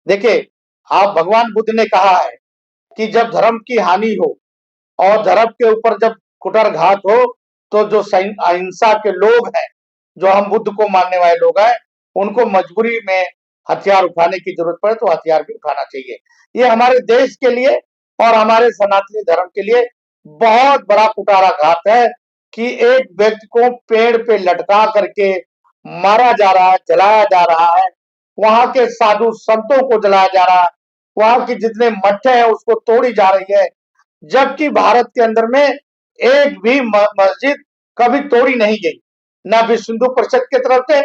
देखिए, आप भगवान बुद्ध ने कहा है कि जब धर्म की हानि हो और धर्म के ऊपर जब कुठारघात हो, तो जो अहिंसा के लोग हैं, जो हम बुद्ध को मानने वाले लोग हैं, उनको मजबूरी में हथियार उठाने की जरूरत पड़े तो हथियार भी उठाना चाहिए। ये हमारे देश के लिए और हमारे सनातनी धर्म के लिए बहुत बड़ा कुठाराघात है कि एक व्यक्ति को पेड़ पे लटका करके मारा जा रहा है, जलाया जा रहा है, वहां के साधु संतों को जलाया जा रहा है, वहां की जितने मठे हैं उसको तोड़ी जा रही है, जबकि भारत के अंदर में एक भी मस्जिद कभी तोड़ी नहीं गई, ना विश्व हिंदू परिषद की तरफ से,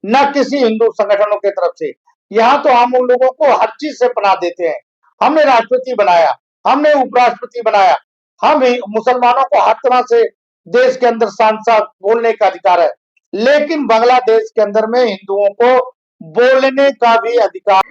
ना किसी हिंदू संगठनों की तरफ से। यहाँ तो हम उन लोगों को हर चीज से पनाह देते हैं। हमने राष्ट्रपति बनाया, हमने उपराष्ट्रपति बनाया, हम मुसलमानों को हर तरह से देश के अंदर सांसद बोलने का अधिकार है, लेकिन बांग्लादेश के अंदर में हिंदुओं को बोलने का भी अधिकार।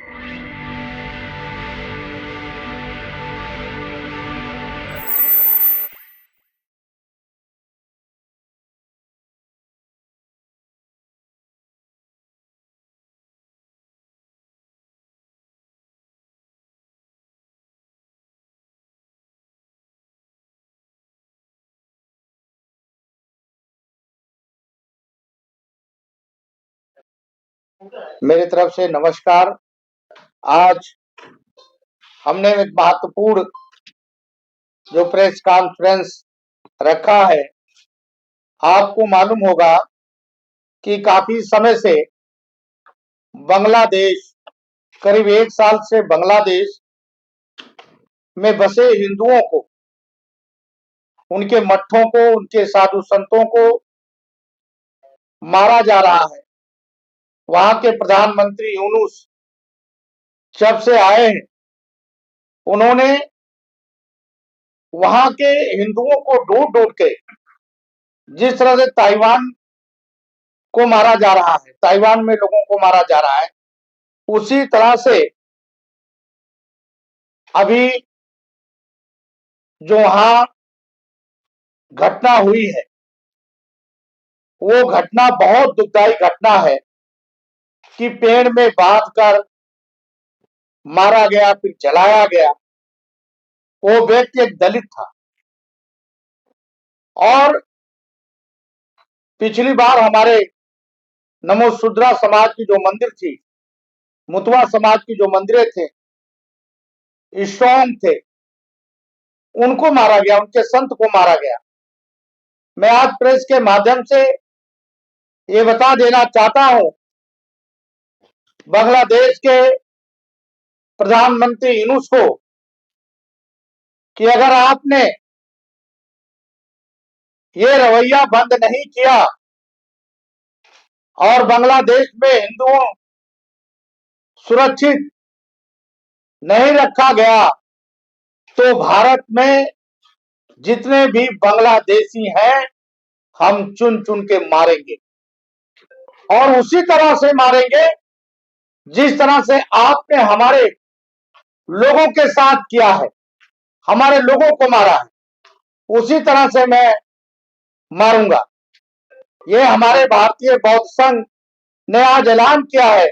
मेरी तरफ से नमस्कार। आज हमने एक महत्वपूर्ण जो प्रेस कॉन्फ्रेंस रखा है। आपको मालूम होगा कि काफी समय से बांग्लादेश, करीब 1 साल से बांग्लादेश में बसे हिंदुओं को, उनके मठों को, उनके साधु संतों को मारा जा रहा है। वहां के प्रधानमंत्री यूनुस जब से आए हैं, उन्होंने वहां के हिंदुओं को ढूंढ ढूंढ के, जिस तरह से ताइवान को मारा जा रहा है, ताइवान में लोगों को मारा जा रहा है, उसी तरह से अभी जो वहां घटना हुई है, वो घटना बहुत दुखदायी घटना है कि पेड़ में बांध कर मारा गया, फिर जलाया गया। वो व्यक्ति एक दलित था और पिछली बार हमारे नमोशूद्रा समाज की जो मंदिर थी, मुतवा समाज की जो मंदिरें थे, स्ट्रॉन्ग थे, उनको मारा गया, उनके संत को मारा गया। मैं आज प्रेस के माध्यम से ये बता देना चाहता हूं, बांग्लादेश के प्रधानमंत्री यूनुस को, कि अगर आपने ये रवैया बंद नहीं किया और बांग्लादेश में हिंदुओं सुरक्षित नहीं रखा गया, तो भारत में जितने भी बांग्लादेशी हैं, हम चुन चुन के मारेंगे और उसी तरह से मारेंगे जिस तरह से आपने हमारे लोगों के साथ किया है, हमारे लोगों को मारा है, उसी तरह से मैं मारूंगा। ये हमारे भारतीय बौद्ध संघ ने आज ऐलान किया है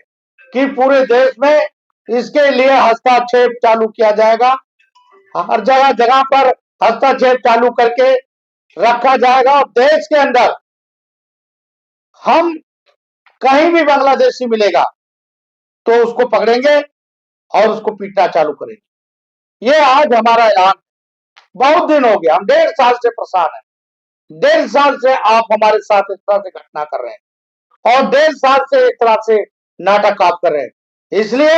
कि पूरे देश में इसके लिए हस्तक्षेप चालू किया जाएगा। हर जगह जगह पर हस्तक्षेप चालू करके रखा जाएगा और देश के अंदर हम कहीं भी बांग्लादेशी मिलेगा तो उसको पकड़ेंगे और उसको पीटना चालू करेंगे। ये आज हमारा ऐलान। बहुत दिन हो गया, हम 1.5 साल से परेशान है। 1.5 साल से आप हमारे साथ इस तरह से घटना कर रहे हैं और 1.5 साल से एक तरह से नाटक आप कर रहे हैं। इसलिए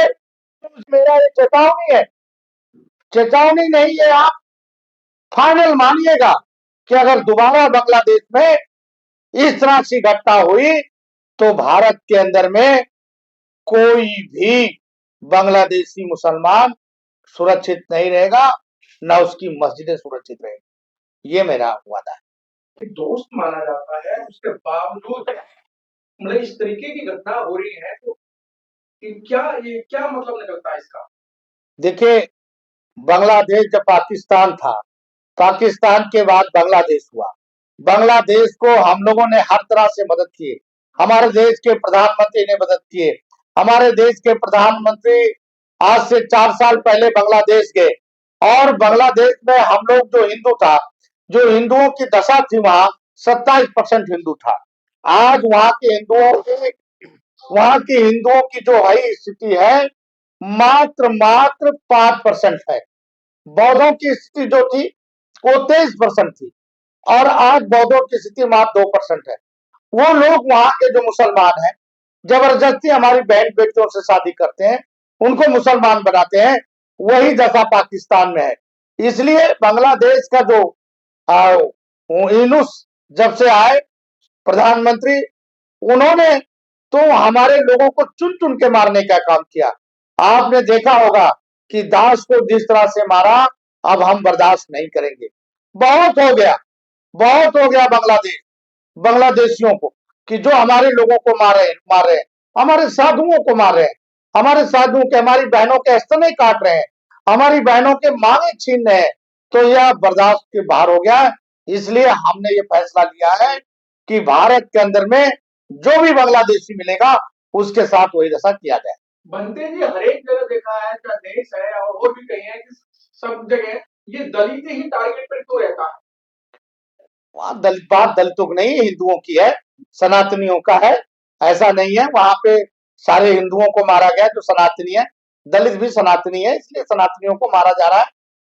मेरा ये चेतावनी है, चेतावनी नहीं है, आप फाइनल मानिएगा कि अगर दोबारा बांग्लादेश में इस तरह की घटना हुई तो भारत के अंदर में कोई भी बांग्लादेशी मुसलमान सुरक्षित नहीं रहेगा, न उसकी मस्जिदें सुरक्षित रहेगी। ये मेरा वादा है। दोस्त माना जाता है, उसके बावजूद मतलब इस तरीके की घटना हो रही है, तो ये क्या मतलब निकलता है इसका? देखिए, बांग्लादेश जब पाकिस्तान था, पाकिस्तान के बाद बांग्लादेश हुआ। बांग्लादेश को हम लोगों ने हर तरह से मदद की, हमारे देश के प्रधानमंत्री ने मदद की, हमारे देश के प्रधानमंत्री आज से 4 साल पहले बांग्लादेश गए और बांग्लादेश में हम लोग जो हिंदू था, जो हिंदुओं की दशा थी वहां 27% हिंदू था। आज वहां के हिंदुओं की जो है स्थिति है मात्र 5% है। बौद्धों की स्थिति जो थी वो 23% थी और आज बौद्धों की स्थिति मात्र 2% है। वो लोग वहां के जो मुसलमान हैं जबरदस्ती हमारी बहन बेटियों से शादी करते हैं, उनको मुसलमान बनाते हैं। वही दशा पाकिस्तान में है। इसलिए बांग्लादेश का जो यूनुस जब से आए प्रधानमंत्री, उन्होंने तो हमारे लोगों को चुन चुन के मारने का काम किया। आपने देखा होगा कि दास को जिस तरह से मारा, अब हम बर्दाश्त नहीं करेंगे। बहुत हो गया, बहुत हो गया बांग्लादेशियों को कि जो हमारे लोगों को मार रहे हैं, हमारे साधुओं को मार रहे हैं, हमारे साधुओं के, हमारी बहनों के स्तने काट रहे हैं, हमारी बहनों के मांगे छीन रहे हैं। तो यह बर्दाश्त के बाहर हो गया। इसलिए हमने ये फैसला लिया है कि भारत के अंदर में जो भी बांग्लादेशी मिलेगा उसके साथ वही दशा किया जाए। बनते जी हर एक जगह देखा है, चाहे देश है और भी कहीं है कि सब जगह ये दलित ही टारगेट पर क्यों रहता है? वहां बात दलितों की नहीं, हिंदुओं की है, सनातनियों का है। ऐसा नहीं है वहां पे सारे हिंदुओं को मारा गया जो सनातनी है। दलित भी सनातनी है, इसलिए सनातनियों को मारा जा रहा है।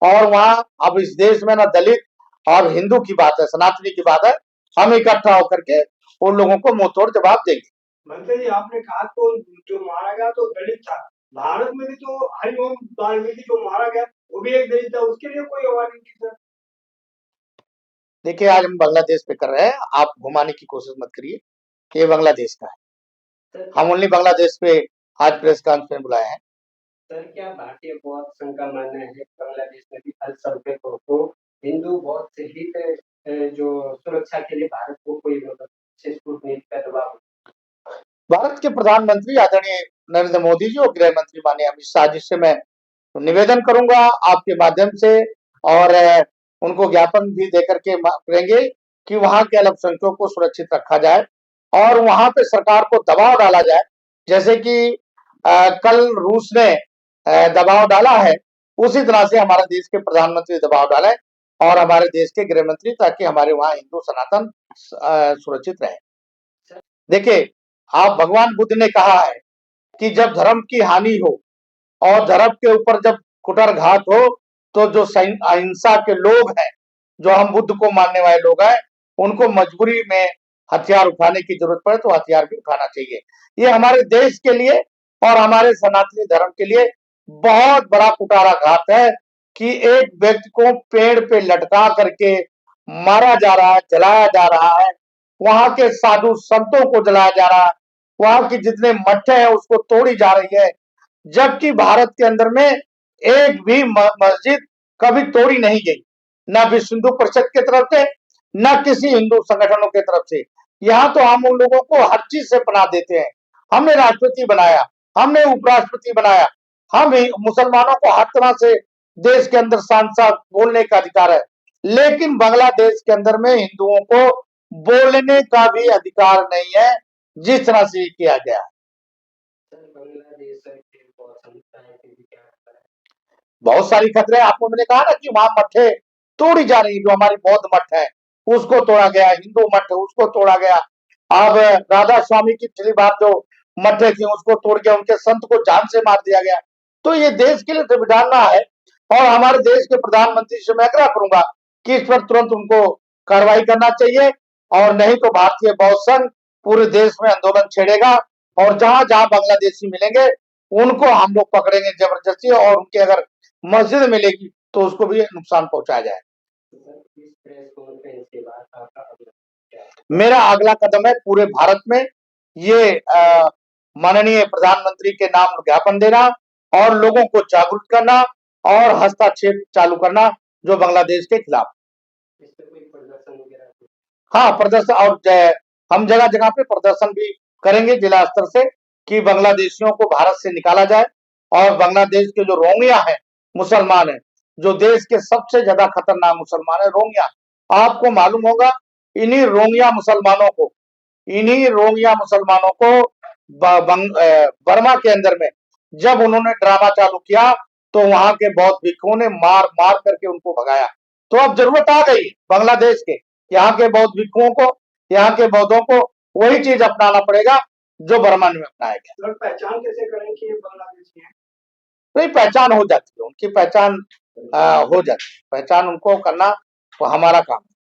और वहां अब इस देश में ना दलित और हिंदू की बात है, सनातनी की बात है। हम इकट्ठा होकर के उन लोगों को मुंह तोड़ जवाब देंगे। मंत्री जी, आपने कहा तो जो मारा गया तो दलित था। भारत में भी तो हरिओम वाल्मीकि जो मारा गया वो भी एक दलित था, उसके लिए कोई आवाज नहीं थी सर। देखिए, आज हम बांग्लादेश पे कर रहे हैं, आप घुमाने की कोशिश मत करिए। ये बांग्लादेश का है, हम ओनली बांग्लादेश पे आज प्रेस कॉन्फ्रेंस बुलाए हैं। सर, क्या भारतीय बौद्ध संघ का मानना है कि बांग्लादेश में भी अल्पसंख्यकों को हिंदू बौद्ध से हित जो सुरक्षा के लिए भारत को कोई मतलब विशेष कूटनीति का दबाव? भारत के प्रधानमंत्री आदरणीय नरेंद्र मोदी जी और गृह मंत्री माननीय अमित शाह जी से मैं निवेदन करूंगा आपके माध्यम से, और उनको ज्ञापन भी देकर के करेंगे कि वहां के अल्पसंख्यकों को सुरक्षित रखा जाए और वहां पे सरकार को दबाव डाला जाए। जैसे कि कल रूस ने दबाव डाला है, उसी तरह से हमारे देश के प्रधानमंत्री दबाव डाले और हमारे देश के गृह मंत्री, ताकि हमारे वहां हिंदू सनातन सुरक्षित रहे। देखिए, आप भगवान बुद्ध ने कहा है कि जब धर्म की हानि हो और धर्म के ऊपर जब कुटरघात हो, तो जो अहिंसा के लोग हैं, जो हम बुद्ध को मानने वाले लोग हैं, उनको मजबूरी में हथियार उठाने की जरूरत पड़े तो हथियार भी उठाना चाहिए। ये हमारे देश के लिए और हमारे सनातनी धर्म के लिए बहुत बड़ा कुटाराघात है कि एक व्यक्ति को पेड़ पे लटका करके मारा जा रहा है, जलाया जा रहा है, वहां के साधु संतों को जलाया जा रहा है, वहां की जितने मठे हैं उसको तोड़ी जा रही है, जबकि भारत के अंदर में एक भी मस्जिद कभी तोड़ी नहीं गई, न विश्व हिंदू परिषद की तरफ से, न किसी हिंदू संगठनों की तरफ से। यहाँ तो हम उन लोगों को हर चीज से पनाह देते हैं। हमने राष्ट्रपति बनाया, हमने उपराष्ट्रपति बनाया, हम मुसलमानों को हर तरह से देश के अंदर सांसद बोलने का अधिकार है, लेकिन बांग्लादेश के अंदर में हिंदुओं को बोलने का भी अधिकार नहीं है, जिस तरह से किया गया है। बहुत सारी खतरे, आपको मैंने कहा ना कि वहां मठे तोड़ी जा रही, जो हमारी बौद्ध मठ है उसको तोड़ा गया, हिंदू मठ है उसको तोड़ा गया। अब राधा स्वामी की पिछली बार जो मठे थी उसको तोड़ के उनके संत को जान से मार दिया गया। तो ये देश के लिए संविधान है और हमारे देश के प्रधानमंत्री से मैं आग्रह करूंगा कि इस पर तुरंत उनको कार्रवाई करना चाहिए, और नहीं तो भारतीय बौद्ध संघ पूरे देश में आंदोलन छेड़ेगा और जहां जहां बांग्लादेशी मिलेंगे उनको हम लोग पकड़ेंगे जबरदस्ती, और उनके अगर मस्जिद मिलेगी तो उसको भी नुकसान पहुंचाया जाए। मेरा अगला कदम है पूरे भारत में ये माननीय प्रधानमंत्री के नाम ज्ञापन देना और लोगों को जागरूक करना और हस्तक्षेप चालू करना जो बांग्लादेश के खिलाफ। हाँ, प्रदर्शन, और हम जगह जगह पे प्रदर्शन भी करेंगे जिला स्तर से कि बांग्लादेशियों को भारत से निकाला जाए, और बांग्लादेश के जो रोहिंग्या है मुसलमान है, जो देश के सबसे ज्यादा खतरनाक मुसलमान है रोहिंग्या। आपको मालूम होगा इन्हीं रोहिंग्या मुसलमानों को बर्मा के अंदर में जब उन्होंने ड्रामा चालू किया तो वहां के बौद्ध भिक्षुओं ने मार मार करके उनको भगाया। तो अब जरूरत आ गई बांग्लादेश के, यहाँ के बौद्ध भिक्षुओं को, यहाँ के बौद्धों को वही चीज अपनाना पड़ेगा जो बर्मा में अपनाया गया। सर पहचान कैसे करें कि ये बांग्लादेशी हैं? नहीं, पहचान हो जाती है, उनकी पहचान हो जाती है, पहचान उनको करना वो हमारा काम है।